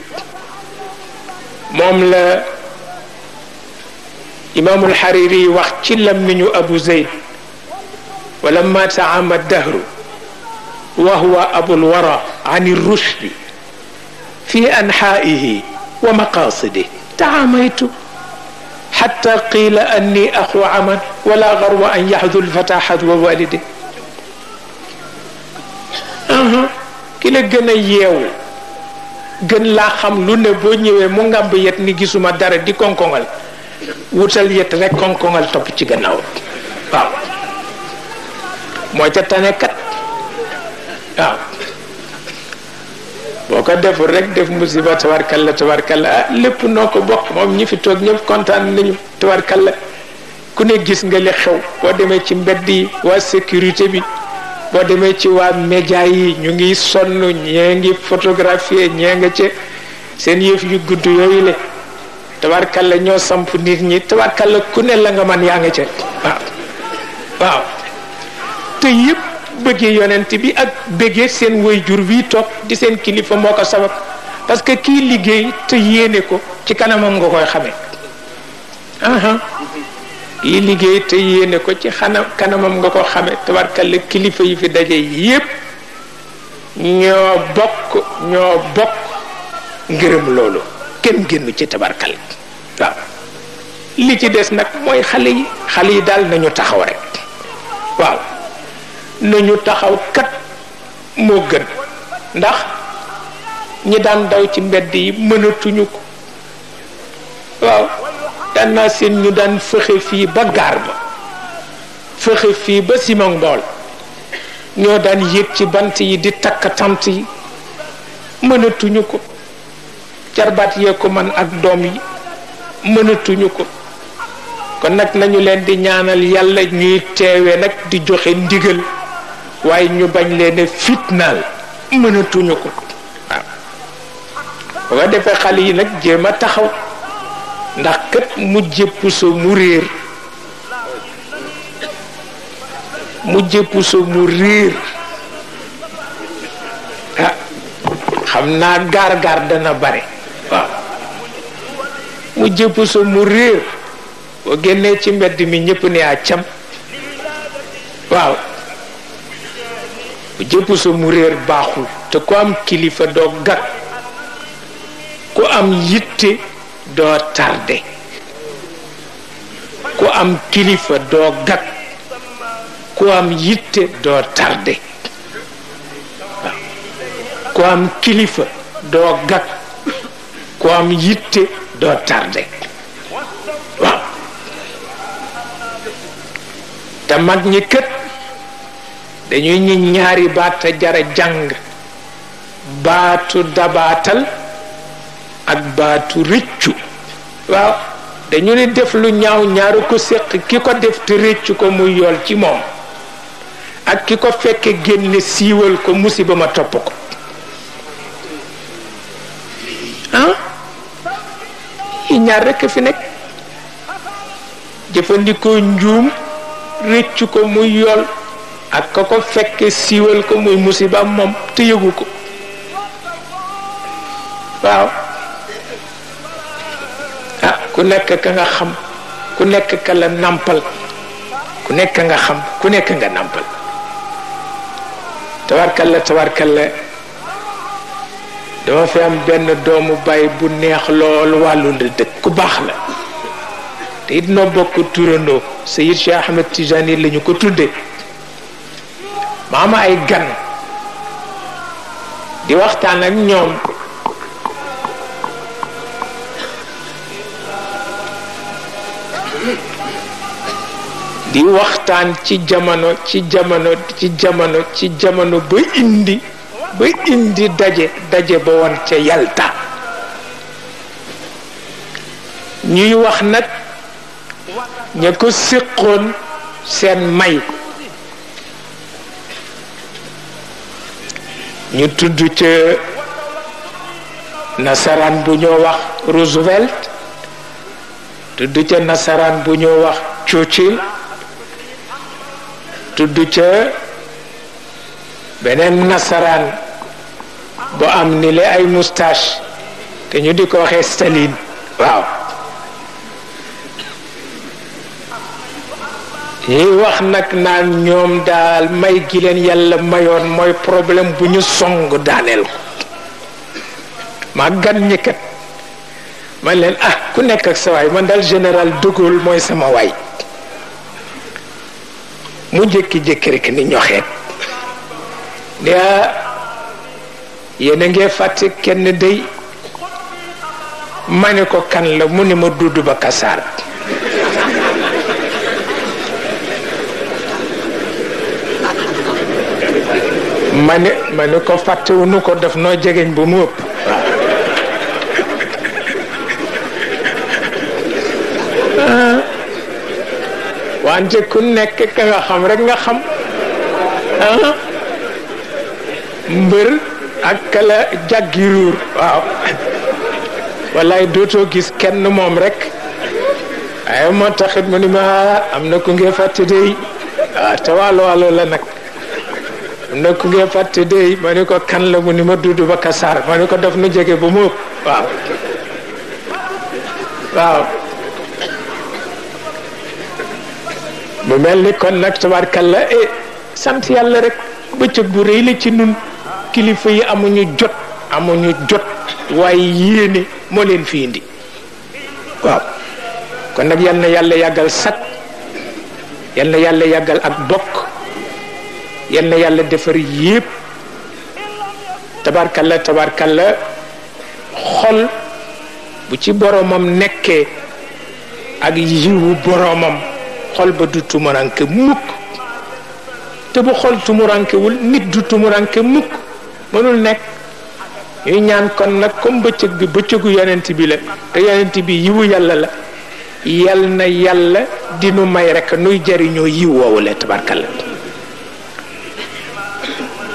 moom la imaamul Hariri wax ci làmmiñu Abu Zayd wala ma taama dahru wa huwa abul wara an rushdi fi anhaa'ihi wa maqaasidihi taamaytu xatta qiila anni axu aman wala garwa an yaxdu lfata xadwa walidi ki la gën a yeewu gën laa xam lu ne boo ñëwee mu ngàmb yet ni gisuma dara di konkongal wutal yet rek konkongal topp ci gannaaw waaw moo ca tane kat waaw boo ko deful rek def musiba tabarkalla lépp noo ko bokk moom ñi fi toog ñëpp kontaan nañu tabarkalla ku ne gis nga li xew boo demee ci mbedd yi waa sécurité bi boo demee ci waa média yi ñu ngi sonn ñee ngi photographier ñee nga ca seen yëf yu gudd yooyu le tabarkalla ñoo samp nit ñi tabarkalla ku ne la nga man yaa nga ca waaw te yëpp bëggee yonent bi ak bëggee seen waajur wi toog di seen kilifa moo ko sabab parce que kii liggéey te yéene ko ci kanamam nga koy xamee kii liggéey te yéene ko ci kanamam nga ko xamee tabarkalla kilifa yi fi daje yépp ñoo bokk ngërëm loolu kenn génnu ci tabarkalla waaw li ci des nag mooy xale yi daal nañu taxaw rek waaw nañu taxaw kat moo gën ndax ñi daan daw ci mbedd yi mënatuñu ko waaw daan naa seen ñu daan fëxe fii ba gaar ba fëxe fii ba Simon Mbool ñoo daan yéeg ci bant yi di takk tant yi mënatuñu ko jarbaat yee ko man ak doom yi mënatuñu ko kon nag nañu leen di ñaanal yàlla ñuy teewe nag di joxe ndigal waaye ñu bañ leen fitnaal mënatuñu ko waaw bu ko defee xale yi nag jéem a taxaw ndax kat mu jëpp so mu réer xam naa gaar dana bare waaw mu jëpp so mu réer boo génnee ci mbedd mi ñëpp ne a cam waaw bu jëpp so mu réer baaxul te ku am kilifa doo gag ku am yitte doo tardé ku am kilifa doo gag ku am yitte doo tardé waaw ku am kilifa doo gag ku am yitte doo tardé waaw te mag ñi kët dañuy ñi ñaari baat te jara jàng baatu dabaatal ak baatu rëccu waaw dañu ne def lu ñaaw ñaaru ko séq ki ko def te rëccu ko muy yool ci moom ak ki ko fekke génne siiwal ko musiba ma topp ko yi ñaar rekk fi nekk jëfandikoo njuum rëccu ko muy yool ak ka ko fekke siiwal ko muy musiba moom te yëgu ko waaw ku nekk ka nga xam ku nekk ka la nampal ku nekk nga xam ku nekk nga nampal tabarkalla dama fi am benn doomu baay bu neex lool wàllu la dëkk ku baax la te it noo bokk turandoo Seyid Cheikh Ahmed Tijani la ñu ko tudde ma am ay gan di waxtaan ak ñoom di waxtaan ci jamono ba indi daje ba woon ca Yalta ñuy wax nag ña ko séqoon seen may ñu tudd ca nasaraan bu ñoo wax Roosevelt tudd ca nasaraan bu ñoo wax Churchill tudd ca beneen nasaraan bu am ni le ay moustache te ñu di ko waxee Staline waaw ñuy wax nag naan ñoom daal may gi leen yàlla mayoon mooy problème bu ñu song daaneel ko maa gan ñi kat man leen ku nekk ak sa waay man daal général de Gaulle mooy sama waay mu jékki-jékki rek ni ñoxeet ne yéen a ngee fàtte kenn day ma ne ko kan la mu ne ma Dudu Ba Kassar ma ne ko fàttewuñu ko def noo jegeñ bu mu ëpp wante ku nekk ka nga xam rek nga xam mbër ak kala jàggi ruur waaw wallaay dootoo gis kenn moom rek ay moo taxit mu ni ma am na ku ngee fàtte dey te waalo la nag am na ku ngee fàtte dey ma ni ko kan la mu ni ma Dudu Ba Kassar ma ni ko def nu jege bu mu ëpp waaw mu mel ni kon nag tabarkalla sant yàlla rek bëccëg bu rëy la ci nun kilifa yi amuñu jot waaye yéene moo leen fi indi waaw kon nag yal na yàlla yàggal sag yal na yàlla yàggal ak bokk yal na yàlla defar yépp tabarkalla xol bu ci boromam nekkee ak yiwu boromam xol ba du tumuranke mukk te bu xol tumurankewul nit du tumuranke mukk mënul nekk ñuy ñaan kon nag comme bëccëg bi bëccëgu yonent bi la te yonent bi yiwu yàlla la yal na yàlla di nu may rek nuy jariñoo yiw woowule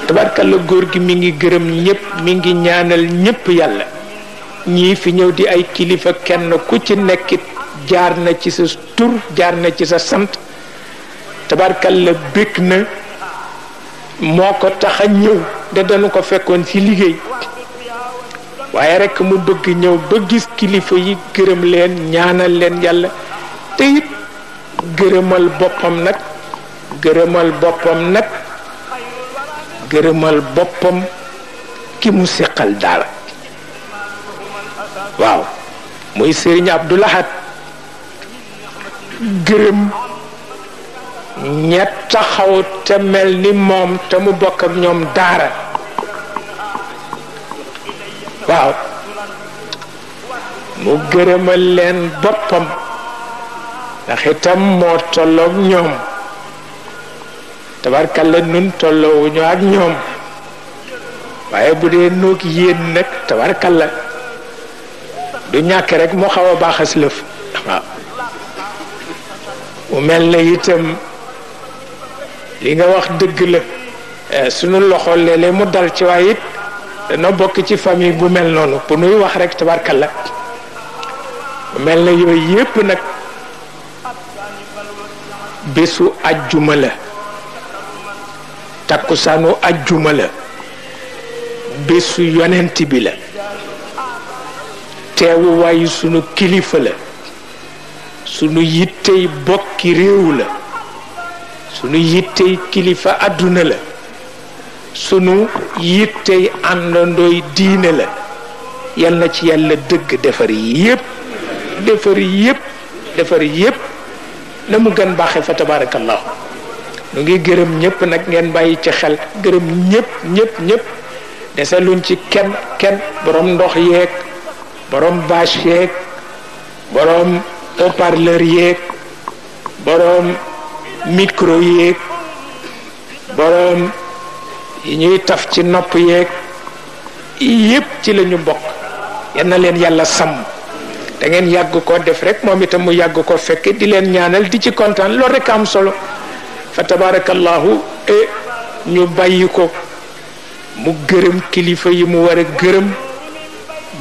tabarkalla góor gi mi ngi gërëm ñëpp mi ngi ñaanal ñëpp yàlla ñii fi ñëw di ay kilifa kenn ku ci nekkit jaar na ci sa tur jaar na ci sa sant tabarkalla bëgg na moo ko tax a ñëw de dañu ko fekkoon ci liggéey waaye rek mu bëgg ñëw ba gis kilifa yi gërëm leen ñaanal leen yàlla te it gërëmal boppam ki mu seqal daal waaw muy Sëriñ Abdul Ahad gërëm ña taxaw te mel ni moom te mu bokk ak ñoom daara waaw mu gërëmal leen boppam ndax itam moo tolloog ñoom tabarkalla nun tolloowuñu ak ñoom waaye bu dee noog yéen nag tabarkalla du ñàkk rek mu xaw a baaxas lëf waaw mu mel na itam li nga wax dëgg la sunu loxo léeg-léeg mu dal ci waaye it dana bokk ci famille bu mel noonu bu nuy wax rek tabarkalla mu mel na yooyu yépp nag bésu ajjuma la takkusaanu ajjuma la bésu yonent bi la teewu waayu sunu kilifa la sunu yittey bokki réew la sunu yittey kilifa àdduna la sunu yittey àndandooy diine la yal na ci yàlla dëgg defar yépp na mu gën baaxe fa tabarakallahu nu ngi gërëm ñëpp nag ngeen bàyyi ci xel gërëm ñëpp deseluñ ci kenn borom ndox yeeg borom bâche yeeg borom haut-parleur yeeg borom micro yeeg borom yi ñuy taf ci nopp yeeg yépp ci lañu bokk. yal na leen yàlla sàmm da ngeen yàgg koo def rek moom itam mu yàgg ko fekke di leen ñaanal di ci kontaan loolu rek am solo fa tabarakallahu ñu bàyyi ko mu gërëm kilifa yi mu war a gërëm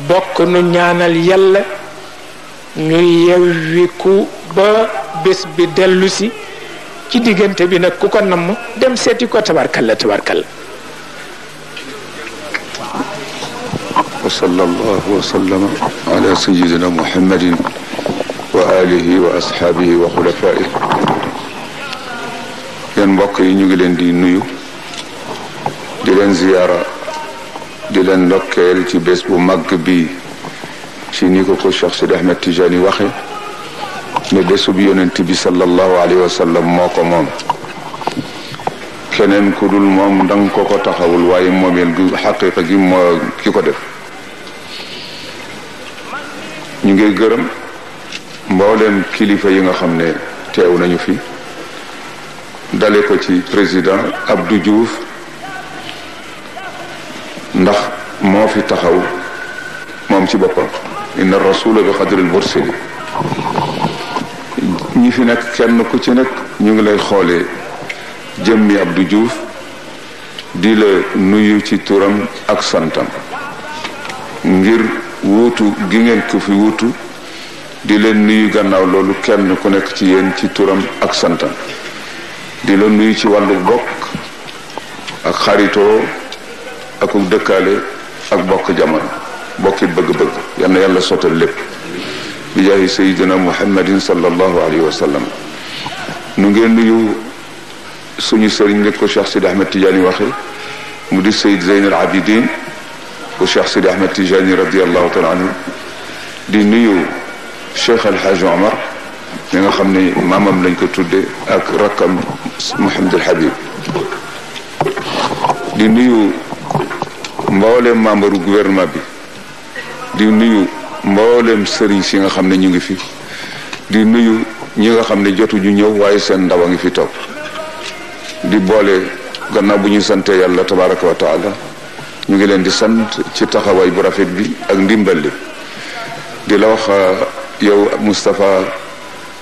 bokk nu ñaanal yàlla ñu yewwiku ba bés bi dellu si ci diggante bi nag ku ko namm dem seeti ko tabarkalla tabarkalla. wa sallallahu wa sallama ala sayyidina muhammadin wa alihi wa ashaabihi wa xulafaa'i. yéen mbokk yi ñu ngi leen di nuyu di leen ziyaara di leen ndokkeel ci bés bu màgg bi ci ni ko Cheikh Sidi Ahmed Tijani waxe ne bésub yonent bi sallallahu alayhi wa sallam moo ko moom. keneen ku dul moom danga ko taxawul waaye moomeel gi xaqiqa gi moo ki ko def. ñu ngi gërëm mbooleem kilifa yi nga xam ne teew nañu fi dale ko ci président Abdou Diouf ndax moo fi taxaw moom ci boppam inna rasula bi xadril mursali ñi fi nekk kenn ku ci nekk ñu ngi lay xoolee jëmmi Abdou Diouf di la nuyu ci turam ak santam ngir wuutu gi ngeen ko fi wuutu di leen nuyu gannaaw loolu kenn ku nekk ci yéen ci turam ak santam di la nuyu ci wàllu bokk ak xaritoo ak dëkkaale ak bokk jamono bokkit bëgg-bëgg yal na yàlla sottal lépp bi jaahi sayyidina muhammadin sallallahu alayhi wa sallam. nu ngeen nuyu suñu sëriñ ne ko Cheikh Sidi Ahmed Tidiane waxe mu di Seyd Zeynal Abidin bu Cheikh Sidi Ahmed Tijani radiallahu taala anhu di nuyu Cheikh El Hadj Omar mi nga xam ne maamam lañ ko tudde ak rakkam Mouhamed El Habib di nuyu mboolem membre gouvernement bi di nuyu mboolem sëriñ si nga xam ne ñu ngi fi di nuyu ñi nga xam ne jotuñu ñëw waaye seen ndaw a ngi fi toog di boole gannaaw bu ñu sante yàlla tabaraka wa taala ñu ngi leen di sant ci taxawaay bu rafet bi ak ndimbal li di la wax yow Moustapha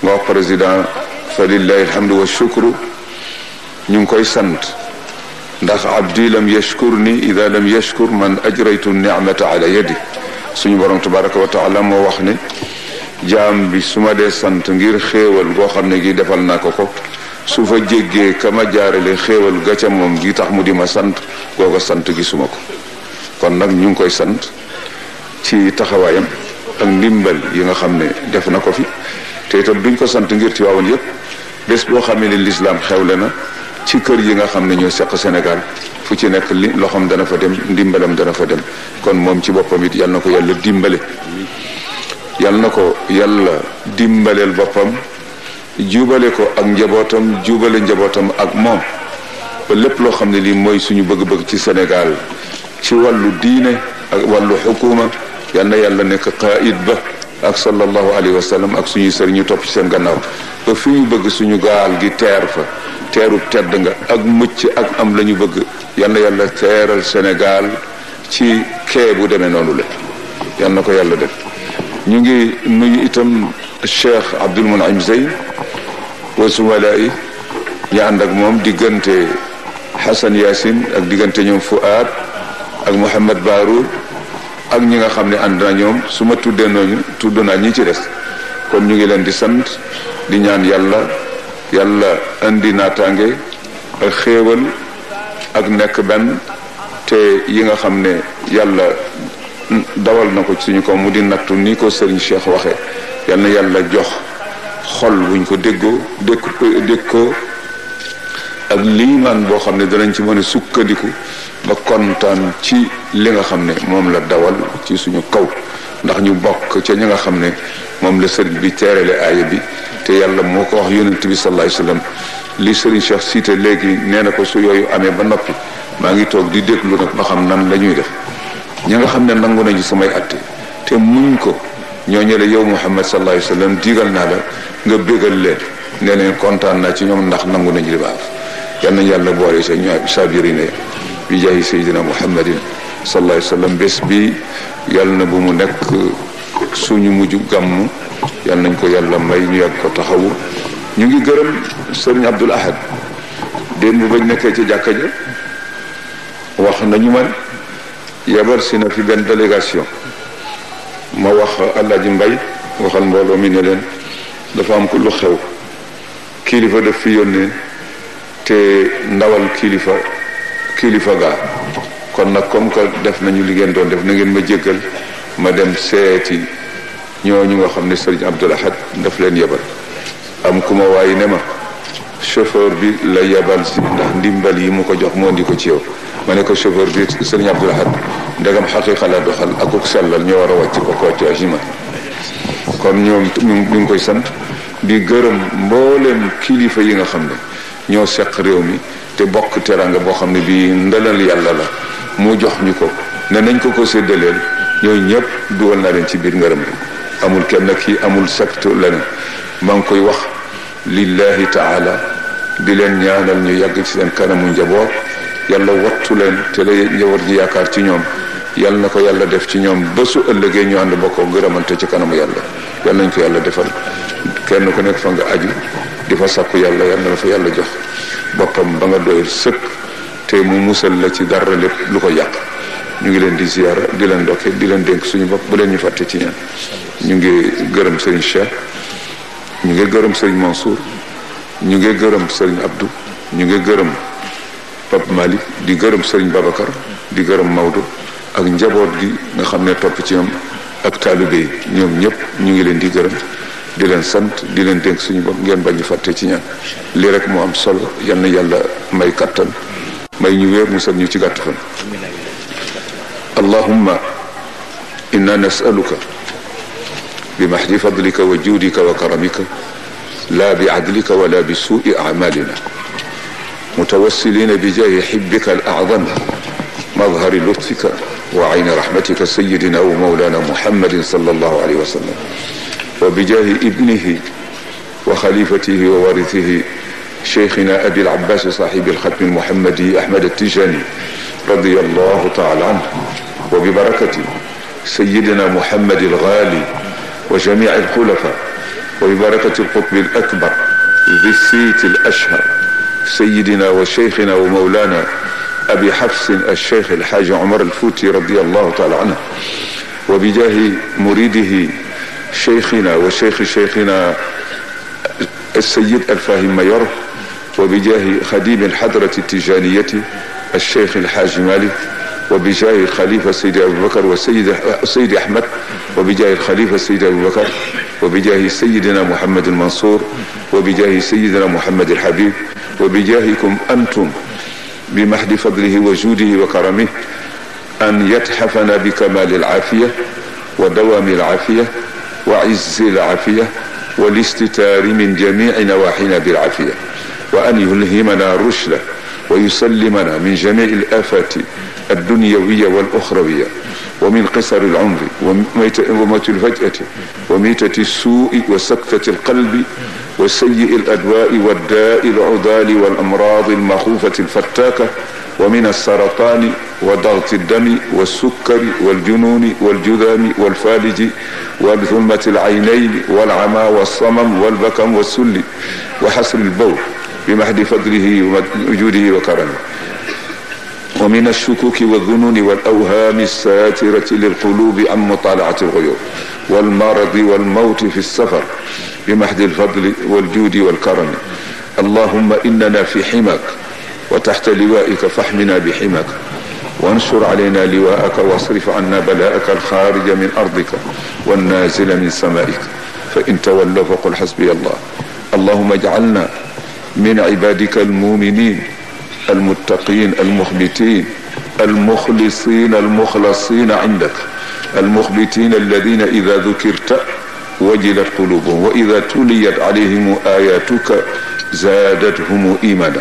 nga wax président fa lillahi alhamdu wa shukru ñu ngi koy sant ndax abdi lam yashkur ni ida lam yashkur man ajraytu ni'mata ala yadi suñu borom tabaraka wa taala moo wax ne jaam bi su ma dee sant ngir xéewal goo xam ne gi defal naa ko ko su fa jéggee ka ma jaarale xéewal ga ca moom gi tax mu di ma sant googa sant gisuma ko kon nag ñu ngi koy sant ci taxawaayam ak ndimbal yi nga xam ne def na ko fi te itam duñ ko sant ngir ci waawoon yëpp bés boo xamee ne lislaam xewle na ci kër yi nga xam ne ñoo seq Sénégal fu ci nekk li loxoom dana fa dem ndimbalam dana fa dem kon moom ci boppam it yal na ko yàlla dimbale yal na ko yàlla dimbaleel boppam jubale ko ak njabootam jubale njabootam ak moom ba lépp loo xam ne lii mooy suñu bëgg-bëgg ci Sénégal ci wàllu diine ak wàllu xukuma yal na yàlla nekk qaid ba ak sallallahu alayhi wa sallam ak suñuy sëriñ ñu topp ci seen gannaaw ba fi ñu bëgg suñu gaal gi teer fa teerub tedd nga ak mucc ak am la ñu bëgg yal na yàlla teeral Sénégal ci kee bu demee noonu la yal na ko yàlla def. ñu ngi nuyu itam Cheikh Abdoul Mounaim Zeyn wa sumalaay ñu ànd ak moom diggante Hassan Yaasin ak diggante ñoom Fuad ak Mouhamed Barour ak ñi nga xam ne ànd na ñoom su ma tuddee nooñu tudd naa ñi ci des kon ñu ngi leen di sant di ñaan yàlla indi naataange ak xéewal ak nekk benn te yi nga xam ne yàlla dawal na ko ci suñu ko mu di nattu ni ko Serigne Cheikh waxee yal na yàlla jox xol buñ ko dégg ko ak liimaan boo xam ne danañ ci mën a sukkandiku ba kontaan ci li nga xam ne moom la dawal ci suñu kaw ndax ñu bokk ca ñi nga xam ne moom la Serigne bi teerale aaya bi te yàlla moo ko wax yonent bi sallallahu alayhi wasallam li Serigne Cheikh cité léegi nee na ko su yooyu amee ba noppi maa ngi toog di déglu nag ba xam nan la ñuy def ñi nga xam ne nangu nañu samay atte te muñ ko ñooñu la yow Muhammad sallallahu alayhi wasallam digal naa la nga bégal leen ne leen kontaan naa ci ñoom ndax nangu nañu li baax yal nañu yàlla boole sa ñooy sabirina bi jaahi sayyidina muhammadin sallallahu alayhi wa sallam. bés bi yàlla na bu mu nekk suñu mujj gàmm, yal nañ ko yàlla may ñu yàgg ko taxawu. ñu ngi gërëm sëriñ Abdul Ahad démb bañ nekkee ci jàkka ja wax nañu man yabal si na fi benn délégation. ma wax Alaaji Mbay waxal mbooloo mi ne leen dafa am ku lu xew kilifa daf fi yónnee te ndawal kilifa gaa kon nag comme que def nañu li ngeen doon def na ngeen ma jéggal ma dem seeti ñooñu nga xam ne sëriñ Abdul Ahad daf leen yebal. am ku ma waaye ne ma chauffeur bi la yebal si ndax ndimbal yi mu ko jox moo indi ko ci yow. ma ne ko chauffeur bi sëriñ Abdul Ahad ndegam xaqiqa la doxal akuk sellal ñoo war a wàcc ko wàcc ajima kon ñoom ñu ngi koy sant di gërëm mbooleem kilifa yi nga xam ne ñoo seq réew mi te bokk teranga boo xam ne bii ndalal yàlla la mu jox ñu ko ne nañ ko séddaleel ñooyu ñëpp dugal naa leen ci biir ngërëm bi amul kenn kii amul secte leneen maa ngi koy wax lillahi taala di leen ñaanal ñu yàgg ci seen kanamu njaboot yàlla wattu leen te la njaboot ji yaakaar ci ñoom yàlla na ko yàlla def ci ñoom ba su ëllëgee ñu ànd bokkoo gërëmante ci kanamu yàlla yàlla nañ ko yàlla defal kenn ku nekk fa nga aju di fa sàkku yàlla yàlla na la fa yàlla jox boppam ba nga doyal sëkk te mu musal la ci dara lépp lu ko yàq. ñu ngi leen di ziyaara di leen ndokkee di leen dénk suñu bopp bu leen ñu fàtte ci ñaan. ñu ngi gërëm Serigne Cheikh ñu ngi gërëm Serigne Mansour ñu ngi gërëm Serigne Abdou ñu ngi gërëm Pape Malick di gërëm Serigne Babacar di gërëm Maodo ak njaboot gi nga xam ne topp ci ñoom ak taalibe yi ñoom ñëpp ñu ngi leen di gërëm di leen sant di leen dénk suñu bopp ngeen bañ ñu fàtte ci ñaan. lii rek moo am solo yal na yàlla may kattan may ñu wéer musal ñu ci gàtt fan. allahumma inna nasaluka bi mahdi fadlika wa juudika wa karamika la bi adlika wala bi suui amalina mutawassilina bi jaahi hibbika al a'zam mazhari lutfika wa ayni rahmatika sayyidina wa mawlana muhammadin sallallahu alayhi wa sallam wa bi jaahi ibnihi wa khalifatihi wa warithihi شيخنا أبي العباس صاحب الختم المحمدي أحمد التجاني رضي الله تعالى عنه وببركة سيدنا محمد الغالي وجميع الخلفاء وببركة القطب الأكبر ذي السيت الأشهر سيدنا وشيخنا ومولانا أبي حفص الشيخ الحاج عمر الفوتي رضي الله تعالى عنه وبجاه مريده شيخنا وشيخ شيخنا السيد الفاهم مير وبجاه خديم الحضرة التجانية الشيخ الحاج مالك وبجاه خليفة سيد أبو بكر وسيد أحمد وبجاه الخليفة سيد أبو بكر وبجاه سيدنا محمد المنصور وبجاه سيدنا محمد الحبيب وبجاهكم أنتم بمحض فضله وجوده وكرمه أن يتحفنا بكمال العافية ودوام العافية وعز العافية والاستتار من جميع نواحينا بالعافية وأن يلهمنا رشدا ويسلمنا من جميع الآفات الدنيوية والأخروية ومن قصر العمر وموت الفجأة وميتة السوء وسكتة القلب وسيء الأدواء والداء العضال والأمراض المخوفة الفتاكة ومن السرطان وضغط الدم والسكر والجنون والجذام والفالج وظلمة العينين والعمى والصمم والبكم والسل وحسر البول بمحض فضله وجوده وكرمه ومن الشكوك والظنون والأوهام الساترة للقلوب عن مطالعة الغيوب والمرض والموت في السفر بمحض الفضل والجود والكرم اللهم إننا في حماك وتحت لوائك فاحمنا بحماك وانشر علينا لواءك واصرف عنا بلاءك الخارج من أرضك والنازل من سمائك فإن تولوا فقل حسبي الله اللهم اجعلنا من عبادك المؤمنين المتقين المخبتين المخلصين المخلصين عندك المخبتين الذين إذا ذكرت وجلت قلوبهم وإذا تليت عليهم آياتك زادتهم إيمانا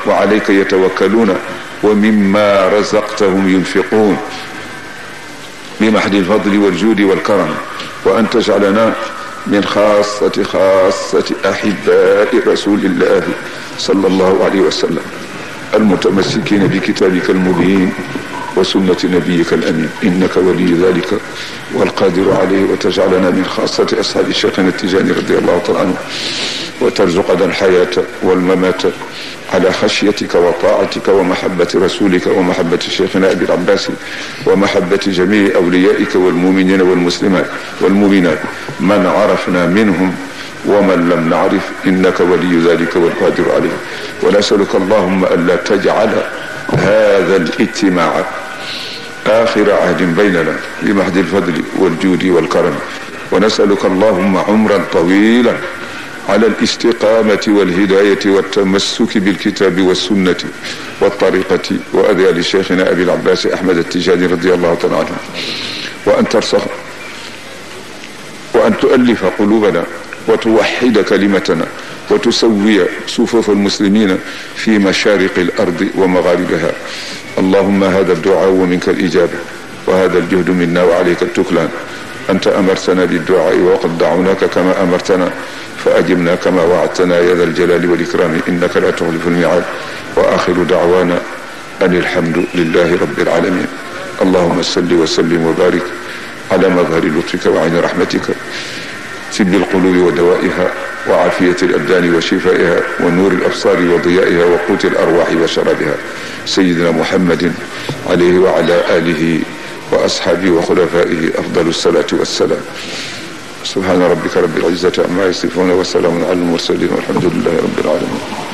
وعليك يتوكلون ومما رزقتهم ينفقون بمحض الفضل والجود والكرم وأن تجعلنا من خاصة أحباء رسول الله صلى الله عليه وسلم المتمسكين بكتابك المبين وسنة نبيك الأمين إنك ولي ذلك والقادر عليه وتجعلنا من خاصة أصحاب الشيخنا التجاني رضي الله تعالى عنه وترزقنا الحياة والممات على خشيتك وطاعتك ومحبة رسولك ومحبة شيخنا أبي العباس ومحبة جميع أوليائك والمؤمنين والمؤمنات من عرفنا منهم ومن لم نعرف إنك ولي ذلك والقادر عليه. ونسألك اللهم ألا تجعل هذا الاجتماع آخر عهد بيننا بمحض الفضل والجود والكرم. ونسألك اللهم عمرا طويلا على الاستقامة والهداية والتمسك بالكتاب والسنة والطريقة وأذيال شيخنا أبي العباس أحمد التجاني رضي الله تعالى عنه. وأن ترسخ وأن تؤلف قلوبنا وتوحد كلمتنا وتسوي صفوف المسلمين في مشارق الأرض ومغاربها. اللهم هذا الدعاء ومنك الإجابة وهذا الجهد منا وعليك التكلان. أنت أمرتنا بالدعاء وقد دعوناك كما أمرتنا فأجبنا كما وعدتنا يا ذا الجلال والإكرام إنك لا تخلف الميعاد. وآخر دعوانا أن الحمد لله رب العالمين. اللهم صل وسلم وبارك على مظهر لطفك وعين رحمتك طب القلوب ودوائها وعافية الأبدان وشفائها ونور الأبصار وضيائها وقوت الأرواح وشرابها سيدنا محمد عليه وعلى آله وأصحابه وخلفائه أفضل الصلاة والسلام. سبحان ربك رب العزة عما يصفون وسلام على المرسلين والحمد لله رب العالمين.